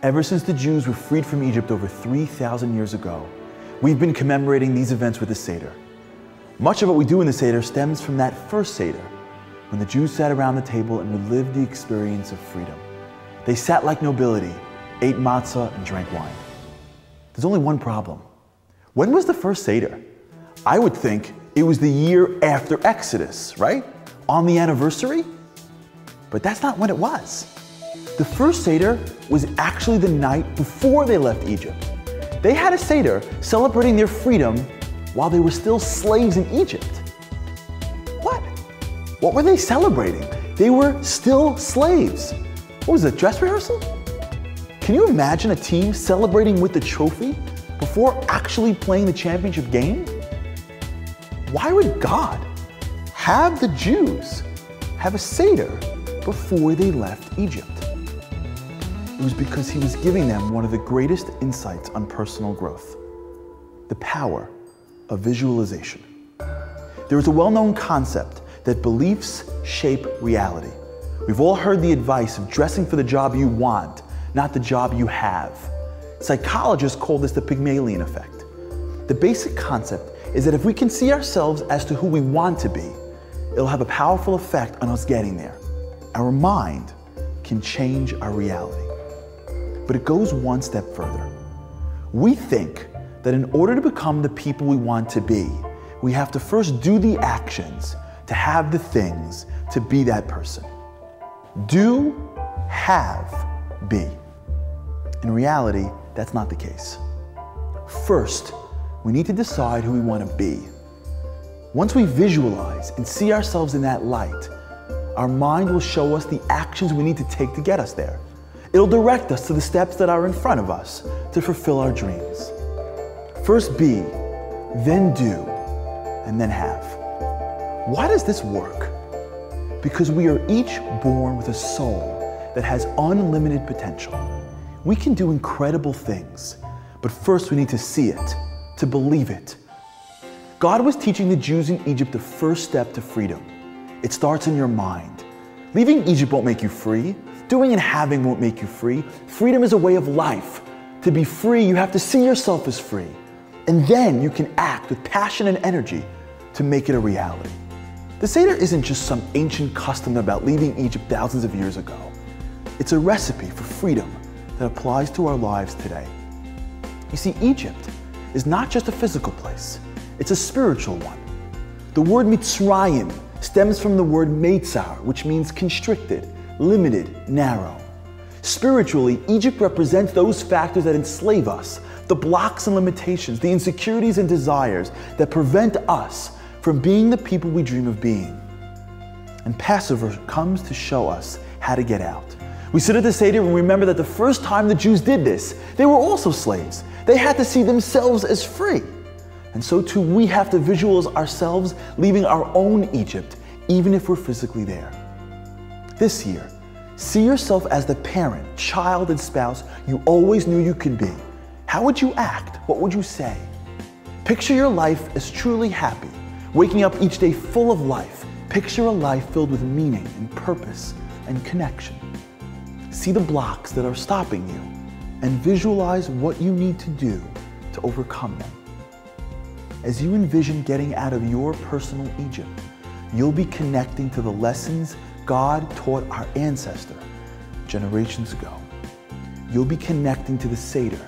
Ever since the Jews were freed from Egypt over 3,000 years ago, we've been commemorating these events with the Seder. Much of what we do in the Seder stems from that first Seder, when the Jews sat around the table and relived the experience of freedom. They sat like nobility, ate matzah, and drank wine. There's only one problem. When was the first Seder? I would think it was the year after Exodus, right? On the anniversary? But that's not when it was. The first Seder was actually the night before they left Egypt. They had a Seder celebrating their freedom while they were still slaves in Egypt. What? What were they celebrating? They were still slaves. What was it, dress rehearsal? Can you imagine a team celebrating with the trophy before actually playing the championship game? Why would God have the Jews have a Seder before they left Egypt? It was because he was giving them one of the greatest insights on personal growth, the power of visualization. There is a well-known concept that beliefs shape reality. We've all heard the advice of dressing for the job you want, not the job you have. Psychologists call this the Pygmalion effect. The basic concept is that if we can see ourselves as to who we want to be, it'll have a powerful effect on us getting there. Our mind can change our reality. But it goes one step further. We think that in order to become the people we want to be, we have to first do the actions to have the things to be that person. Do, have, be. In reality, that's not the case. First, we need to decide who we want to be. Once we visualize and see ourselves in that light, our mind will show us the actions we need to take to get us there. It'll direct us to the steps that are in front of us to fulfill our dreams. First be, then do, and then have. Why does this work? Because we are each born with a soul that has unlimited potential. We can do incredible things, but first we need to see it, to believe it. God was teaching the Jews in Egypt the first step to freedom. It starts in your mind. Leaving Egypt won't make you free. Doing and having won't make you free. Freedom is a way of life. To be free, you have to see yourself as free. And then you can act with passion and energy to make it a reality. The Seder isn't just some ancient custom about leaving Egypt thousands of years ago. It's a recipe for freedom that applies to our lives today. You see, Egypt is not just a physical place. It's a spiritual one. The word Mitzrayim stems from the word Meitzar, which means constricted, limited, narrow. Spiritually, Egypt represents those factors that enslave us, the blocks and limitations, the insecurities and desires that prevent us from being the people we dream of being. And Passover comes to show us how to get out. We sit at the Seder and remember that the first time the Jews did this, they were also slaves. They had to see themselves as free. And so too, we have to visualize ourselves leaving our own Egypt, even if we're physically there. This year, see yourself as the parent, child, and spouse you always knew you could be. How would you act? What would you say? Picture your life as truly happy, waking up each day full of life. Picture a life filled with meaning and purpose and connection. See the blocks that are stopping you and visualize what you need to do to overcome them. As you envision getting out of your personal Egypt, you'll be connecting to the lessons God taught our ancestor generations ago. You'll be connecting to the Seder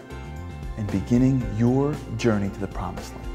and beginning your journey to the Promised Land.